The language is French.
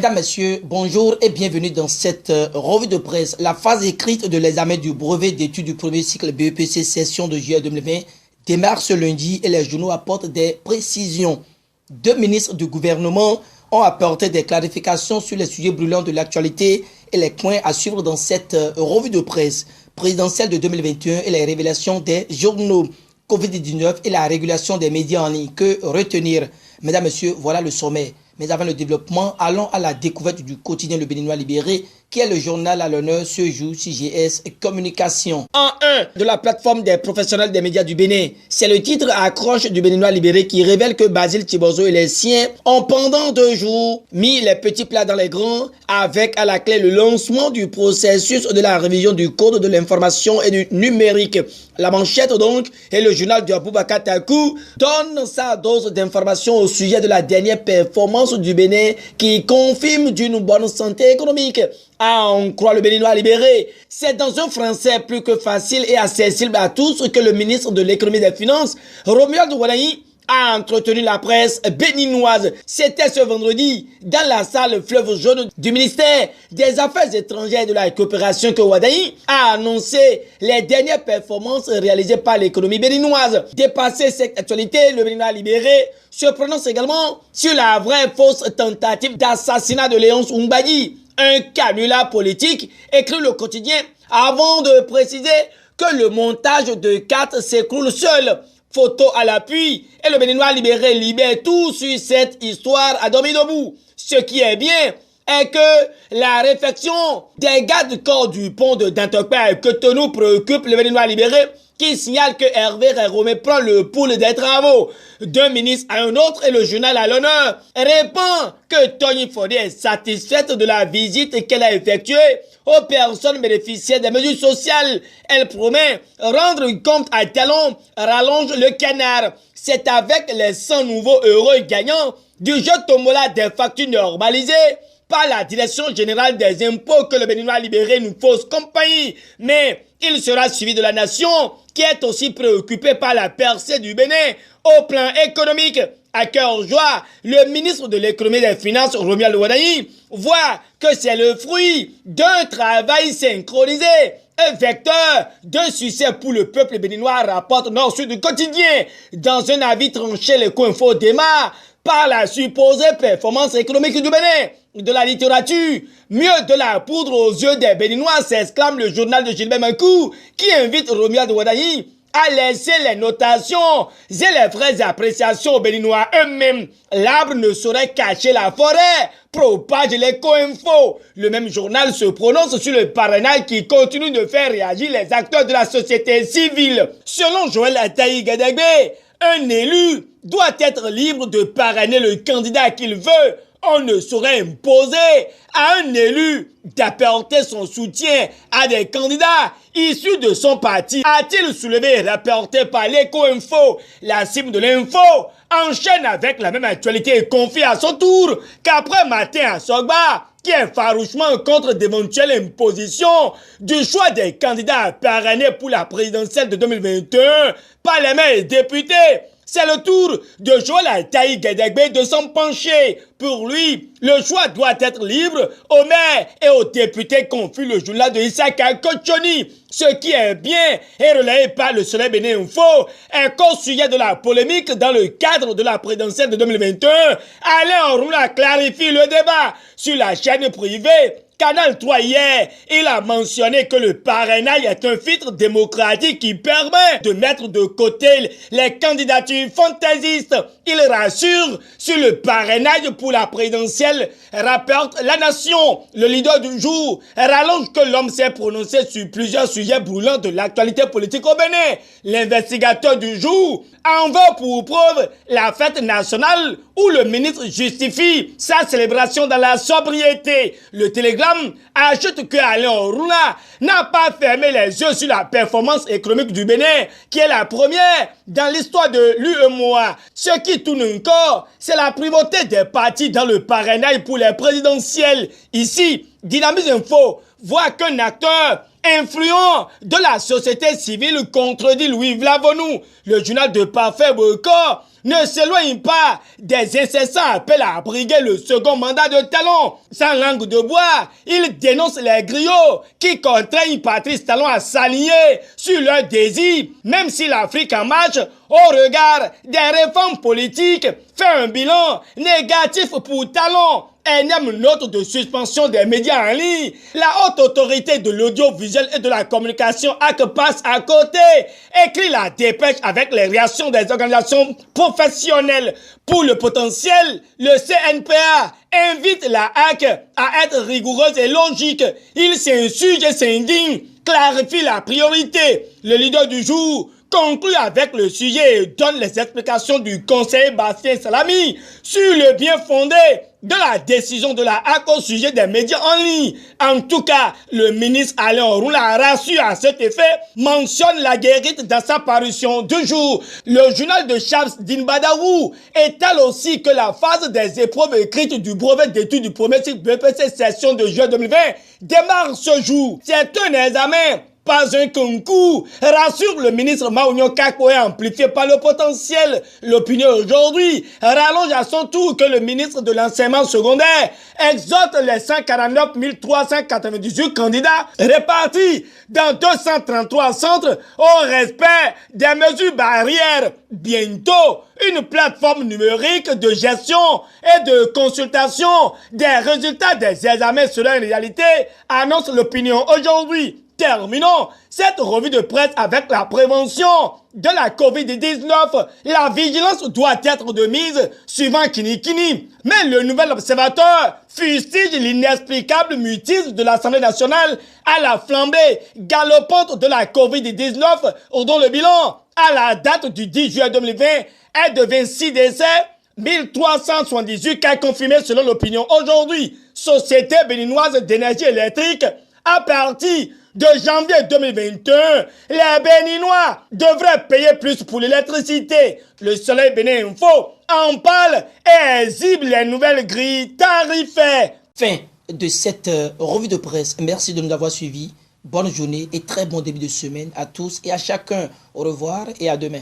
Mesdames, Messieurs, bonjour et bienvenue dans cette revue de presse. La phase écrite de l'examen du brevet d'études du premier cycle BEPC session de juillet 2020 démarre ce lundi et les journaux apportent des précisions. Deux ministres du gouvernement ont apporté des clarifications sur les sujets brûlants de l'actualité et les points à suivre dans cette revue de presse présidentielle de 2021 et les révélations des journaux. Covid-19 et la régulation des médias en ligne. Que retenir? Mesdames, Messieurs, voilà le sommet. Mais avant le développement, allons à la découverte du quotidien Le Béninois Libéré, qui est le journal à l'honneur ce jour CGS Communication. En 1 de la plateforme des professionnels des médias du Bénin, c'est le titre à accroche du Béninois Libéré qui révèle que Basile Thibodeau et les siens ont pendant 2 jours mis les petits plats dans les grands avec à la clé le lancement du processus de la révision du code de l'information et du numérique. La manchette donc et le journal du Aboubakar Takou donne sa dose d'informations au sujet de la dernière performance du Bénin qui confirme d'une bonne santé économique. À en croire le Béninois Libéré, c'est dans un français plus que facile et accessible à tous que le ministre de l'économie et des finances, Romuald Wadayi, a entretenu la presse béninoise. C'était ce vendredi dans la salle Fleuve Jaune du ministère des Affaires étrangères et de la coopération que Wadayi a annoncé les dernières performances réalisées par l'économie béninoise. Dépassé cette actualité, le Béninois Libéré se prononce également sur la vraie fausse tentative d'assassinat de Léonce Oumbadi. Un canular politique, écrit le quotidien, avant de préciser que le montage de 4 s'écroule seul. Photo à l'appui, et le Béninois Libéré libère tout sur cette histoire à dormir debout. Ce qui est bien est que la réflexion des gardes corps du pont de Dantokpa et Cotonou préoccupe le Béninois Libéré, qui signale que Hervé Réromé prend le pouls des travaux d'un ministre à un autre et le journal à l'honneur répond que Tony Fodé est satisfaite de la visite qu'elle a effectuée aux personnes bénéficiaires des mesures sociales. Elle promet rendre compte à talon, rallonge le canard. C'est avec les 100 nouveaux heureux gagnants du jeu Tombola des factures normalisées par la Direction Générale des Impôts que le Béninois Libéré nous fausse compagnie. Mais il sera suivi de la nation qui est aussi préoccupée par la percée du Bénin au plan économique. À cœur joie, le ministre de l'économie et des finances, Romuald Wadayi, voit que c'est le fruit d'un travail synchronisé, un vecteur d'un succès pour le peuple béninois, rapporte Nord-Sud du quotidien. Dans un avis tranché, le Coinfo démarre par la supposée performance économique du Bénin. De la littérature, mieux de la poudre aux yeux des Béninois, s'exclame le journal de Gilbert Mankou, qui invite Romuald Wadayi à laisser les notations et les vraies appréciations aux Béninois eux-mêmes. L'arbre ne saurait cacher la forêt, propage les co-infos. Le même journal se prononce sur le parrainage qui continue de faire réagir les acteurs de la société civile. Selon Joël Ataï Gadagbe, un élu doit être libre de parrainer le candidat qu'il veut. On ne saurait imposer à un élu d'apporter son soutien à des candidats issus de son parti. A-t-il soulevé et rapporté par l'Éco-Info? La cible de l'info enchaîne avec la même actualité et confie à son tour qu'après Martin Assogba, qui est farouchement contre d'éventuelles impositions du choix des candidats parrainés pour la présidentielle de 2021 par les maires députés, c'est le tour de Joël Ataï Gadagbe de s'en pencher. Pour lui, le choix doit être libre aux maires et aux députés, confie le journal de Issaka Kochoni. Ce qui est bien et relayé par le Soleil Bénin Info est qu'au sujet de la polémique dans le cadre de la présidentielle de 2021, Alain Orula clarifie le débat sur la chaîne privée Canal 3 hier, il a mentionné que le parrainage est un filtre démocratique qui permet de mettre de côté les candidatures fantaisistes. Il rassure sur le parrainage pour la présidentielle, rapporte La Nation. Le leader du jour rallonge que l'homme s'est prononcé sur plusieurs sujets brûlants de l'actualité politique au Bénin. L'investigateur du jour en veut pour preuve la fête nationale où le ministre justifie sa célébration dans la sobriété. Le Télégramme ajoute que Alain Orula n'a pas fermé les yeux sur la performance économique du Bénin, qui est la première dans l'histoire de l'UEMOA. Ce qui tourne encore, c'est la primauté des partis dans le parrainage pour les présidentielles. Ici, Dynamisme Info voit qu'un acteur influents de la société civile, contredit Louis Vlavonou. Le journal de Parfait Boycott ne s'éloigne pas des incessants appels à briguer le second mandat de Talon. Sans langue de bois, il dénonce les griots qui contraignent Patrice Talon à s'aligner sur leurs désirs, même si l'Afrique en marche, au regard des réformes politiques, fait un bilan négatif pour Talon. Énième note de suspension des médias en ligne. La haute autorité de l'audiovisuel et de la communication passe à côté. Écrit la dépêche avec les réactions des organisations professionnelles. Pour le potentiel, le CNPA invite la HAC à être rigoureuse et logique. Il s'insurge et s'indigne, clarifie la priorité. Le leader du jour conclut avec le sujet et donne les explications du conseiller Bastien Salami sur le bien fondé de la décision de la HAC au sujet des médias en ligne. En tout cas, le ministre Alain Orula rassure à cet effet, mentionne la guérite dans sa parution du jour. Le journal de Charles Dinbadaou étale aussi que la phase des épreuves écrites du brevet d'études du premier cycle BEPC session de juin 2020 démarre ce jour. C'est un examen, pas un concours, rassure le ministre Maounio Kakoué, amplifié par le potentiel. L'opinion aujourd'hui rallonge à son tour que le ministre de l'enseignement secondaire exhorte les 149 398 candidats répartis dans 233 centres au respect des mesures barrières. Bientôt, une plateforme numérique de gestion et de consultation des résultats des examens sera une réalité, annonce l'opinion aujourd'hui. Terminons cette revue de presse avec la prévention de la COVID-19. La vigilance doit être de mise suivant Kini. Mais le nouvel observateur fustige l'inexplicable mutisme de l'Assemblée nationale à la flambée galopante de la COVID-19, dont le bilan à la date du 10 juillet 2020 est de 26 décès, 1378 cas confirmés selon l'opinion aujourd'hui. Société béninoise d'énergie électrique, à partir de janvier 2021, les Béninois devraient payer plus pour l'électricité. Le Soleil Bénin Info en parle et exhibe les nouvelles grilles tarifaires. Fin de cette revue de presse. Merci de nous avoir suivis. Bonne journée et très bon début de semaine à tous et à chacun. Au revoir et à demain.